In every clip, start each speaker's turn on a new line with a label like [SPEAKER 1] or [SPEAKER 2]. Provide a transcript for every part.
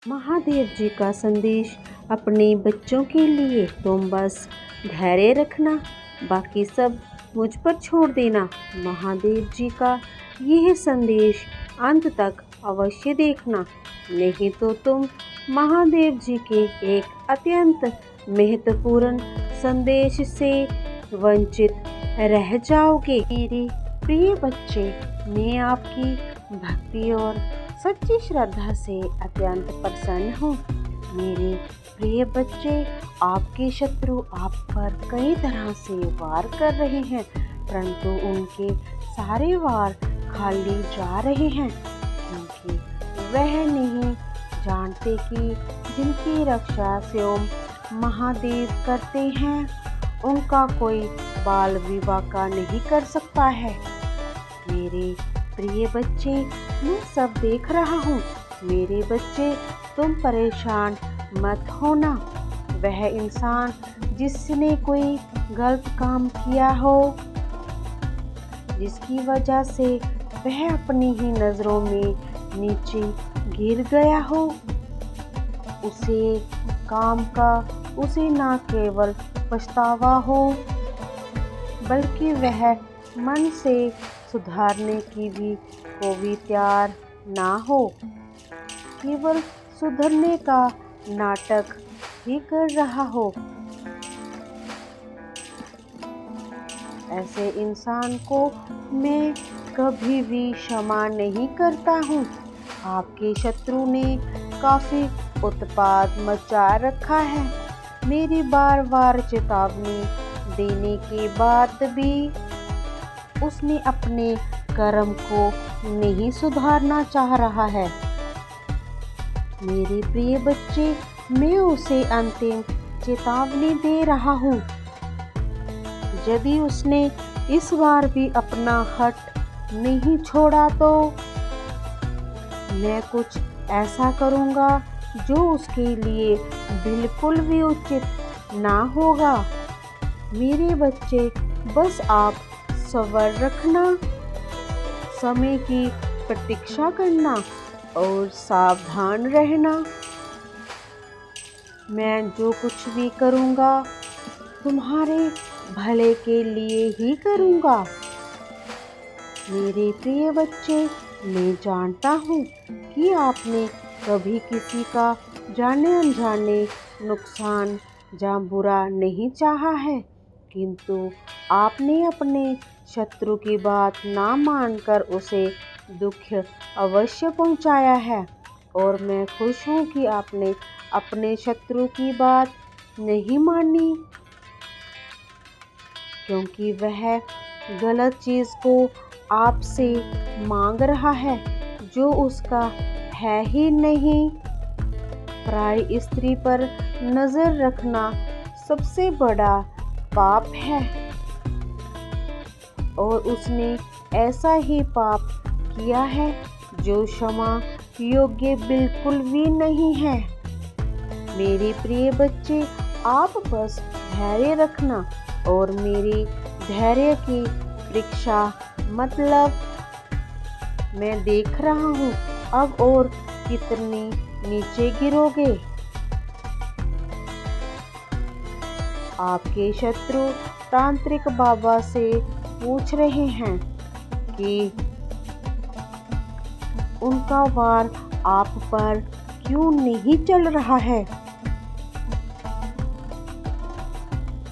[SPEAKER 1] महादेव जी का संदेश अपने बच्चों के लिए तुम बस धैर्य रखना, बाकी सब मुझ पर छोड़ देना। महादेव जी का यह संदेश अंत तक अवश्य देखना, नहीं तो तुम महादेव जी के एक अत्यंत महत्वपूर्ण संदेश से वंचित रह जाओगे। मेरे प्रिय बच्चे, मैं आपकी भक्ति और सच्ची श्रद्धा से अत्यंत प्रसन्न हूँ। मेरे प्रिय बच्चे, आपके शत्रु आप पर कई तरह से वार कर रहे हैं, परंतु उनके सारे वार खाली जा रहे हैं, क्योंकि वह नहीं जानते कि जिनकी रक्षा स्वयं महादेव करते हैं, उनका कोई बाल विवाह का नहीं कर सकता है। मेरे प्रिय बच्चे, मैं सब देख रहा हूँ। मेरे बच्चे, तुम परेशान मत होना। वह इंसान जिसने कोई गलत काम किया हो, जिसकी वजह से वह अपनी ही नज़रों में नीचे गिर गया हो, उसे काम का उसे न केवल पछतावा हो, बल्कि वह मन से सुधारने की को भी तैयार ना हो, केवल सुधरने का नाटक ही कर रहा हो। ऐसे इंसान को मैं कभी भी क्षमा नहीं करता हूँ। आपके शत्रु ने काफी उत्पात मचा रखा है। मेरी बार बार चेतावनी देने के बाद भी उसने अपने कर्म को नहीं सुधारना चाह रहा है। मेरे प्रिय बच्चे, मैं उसे अंतिम चेतावनी दे रहा हूँ। यदि उसने इस बार भी अपना हट नहीं छोड़ा तो मैं कुछ ऐसा करूँगा जो उसके लिए बिल्कुल भी उचित ना होगा। मेरे बच्चे, बस आप सब्र रखना, समय की प्रतीक्षा करना और सावधान रहना। मैं जो कुछ भी करूँगा तुम्हारे भले के लिए ही करूँगा। मेरे प्रिय बच्चे, मैं जानता हूँ कि आपने कभी किसी का जाने अनजाने नुकसान या बुरा नहीं चाहा है, किंतु आपने अपने शत्रु की बात ना मानकर उसे दुख अवश्य पहुंचाया है। और मैं खुश हूँ कि आपने अपने शत्रु की बात नहीं मानी, क्योंकि वह गलत चीज़ को आपसे मांग रहा है जो उसका है ही नहीं। पराई स्त्री पर नज़र रखना सबसे बड़ा पाप है, और उसने ऐसा ही पाप किया है जो क्षमा योग्य बिल्कुल भी नहीं है। मेरे प्रिय बच्चे, आप बस धैर्य रखना और मेरी धैर्य की परीक्षा मतलब मैं देख रहा हूँ अब और कितने नीचे गिरोगे। आपके शत्रु तांत्रिक बाबा से पूछ रहे हैं कि उनका वार आप पर क्यों नहीं चल रहा है।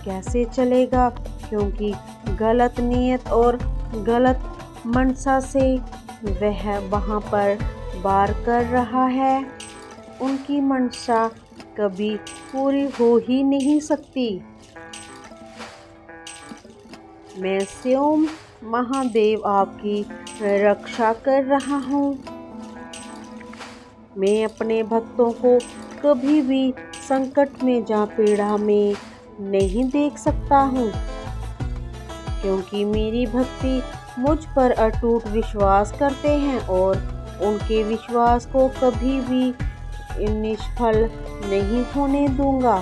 [SPEAKER 1] कैसे चलेगा, क्योंकि गलत नीयत और गलत मनसा से वह वहां पर वार कर रहा है। उनकी मनसा कभी पूरी हो ही नहीं सकती। मैं स्वयं महादेव आपकी रक्षा कर रहा हूँ। मैं अपने भक्तों को कभी भी संकट में या पीड़ा में नहीं देख सकता हूँ, क्योंकि मेरी भक्ति मुझ पर अटूट विश्वास करते हैं और उनके विश्वास को कभी भी निष्फल नहीं होने दूंगा।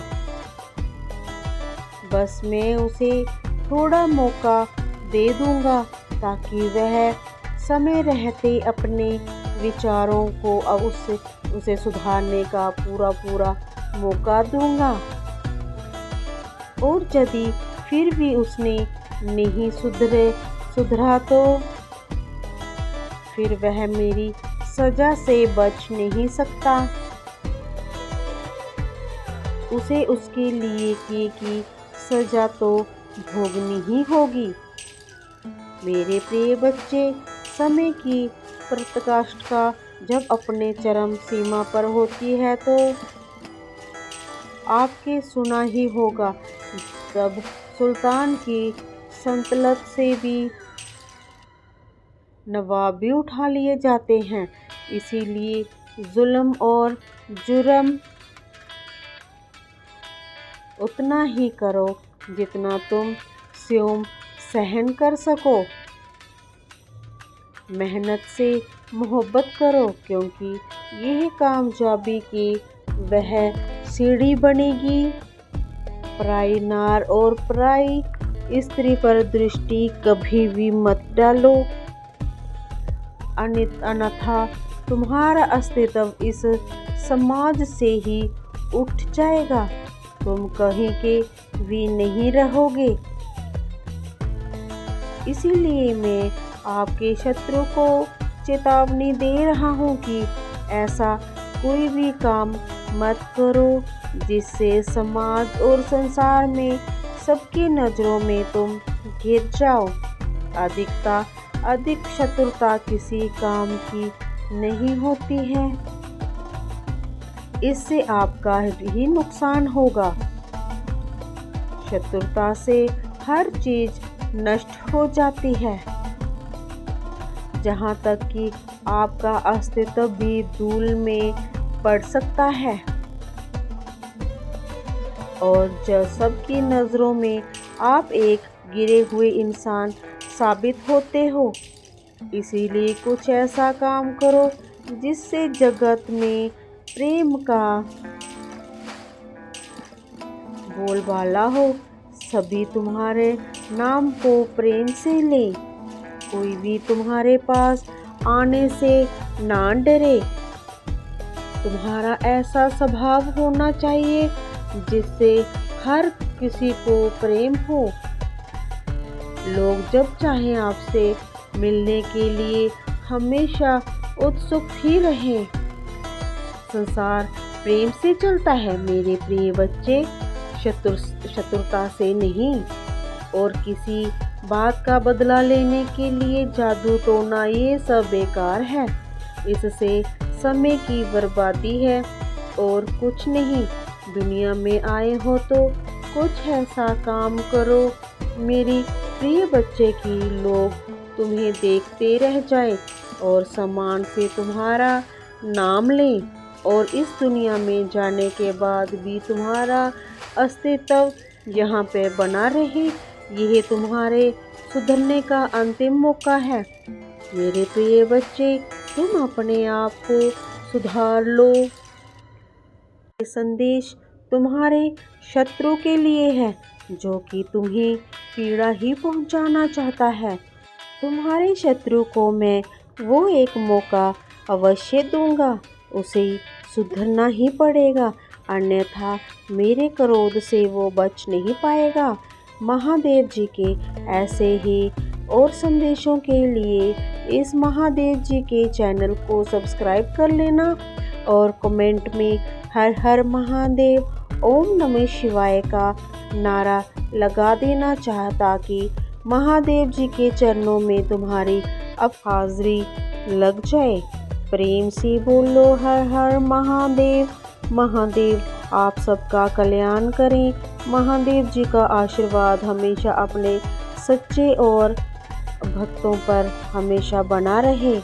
[SPEAKER 1] बस मैं उसे थोड़ा मौका दे दूंगा ताकि वह समय रहते अपने विचारों को अब उसे सुधारने का पूरा मौका दूंगा। और यदि फिर भी उसने नहीं सुधरा तो फिर वह मेरी सजा से बच नहीं सकता। उसे उसके लिए किए की सजा तो भोगनी ही होगी। मेरे प्रिय बच्चे, समय की पराकाष्ठा जब अपने चरम सीमा पर होती है तो आपके सुना ही होगा, तब सुल्तान की सल्तनत से भी नवाब भी उठा लिए जाते हैं। इसीलिए जुल्म और जुर्म उतना ही करो जितना तुम स्वयं सहन कर सको। मेहनत से मोहब्बत करो, क्योंकि यह कामयाबी की वह सीढ़ी बनेगी। पराई नार और पराई स्त्री पर दृष्टि कभी भी मत डालो, अन्यथा तुम्हारा अस्तित्व इस समाज से ही उठ जाएगा। तुम कहीं के भी नहीं रहोगे। इसीलिए मैं आपके शत्रु को चेतावनी दे रहा हूँ कि ऐसा कोई भी काम मत करो जिससे समाज और संसार में सबकी नज़रों में तुम गिर जाओ। अधिक शत्रुता किसी काम की नहीं होती है, इससे आपका ही नुकसान होगा। शत्रुता से हर चीज नष्ट हो जाती है, जहाँ तक कि आपका अस्तित्व भी धूल में पड़ सकता है। और जब सबकी नज़रों में आप एक गिरे हुए इंसान साबित होते हो, इसीलिए कुछ ऐसा काम करो जिससे जगत में प्रेम का बोलबाला हो। सभी तुम्हारे नाम को प्रेम से ले, कोई भी तुम्हारे पास आने से ना डरे। तुम्हारा ऐसा स्वभाव होना चाहिए जिससे हर किसी को प्रेम हो। लोग जब चाहें आपसे मिलने के लिए हमेशा उत्सुक ही रहे। संसार प्रेम से चलता है मेरे प्रिय बच्चे, शत्रुता से नहीं। और किसी बात का बदला लेने के लिए जादू टोना, ये सब बेकार है। इससे समय की बर्बादी है और कुछ नहीं। दुनिया में आए हो तो कुछ ऐसा काम करो मेरी प्रिय बच्चे की लोग तुम्हें देखते रह जाए और सम्मान से तुम्हारा नाम लें, और इस दुनिया में जाने के बाद भी तुम्हारा अस्तित्व यहाँ पे बना रहे। यह तुम्हारे सुधरने का अंतिम मौका है मेरे प्रिय बच्चे। तुम अपने आप को सुधार लो। ये संदेश तुम्हारे शत्रु के लिए है, जो कि तुम्हें पीड़ा ही पहुंचाना चाहता है। तुम्हारे शत्रु को मैं वो एक मौका अवश्य दूंगा, उसे सुधरना ही पड़ेगा, अन्यथा मेरे क्रोध से वो बच नहीं पाएगा। महादेव जी के ऐसे ही और संदेशों के लिए इस महादेव जी के चैनल को सब्सक्राइब कर लेना और कमेंट में हर हर महादेव ओम नमः शिवाय का नारा लगा देना चाहता कि महादेव जी के चरणों में तुम्हारी अब हाजिरी लग जाए। प्रेम से बोलो हर हर महादेव। महादेव आप सबका कल्याण करें। महादेव जी का आशीर्वाद हमेशा अपने सच्चे और भक्तों पर हमेशा बना रहे।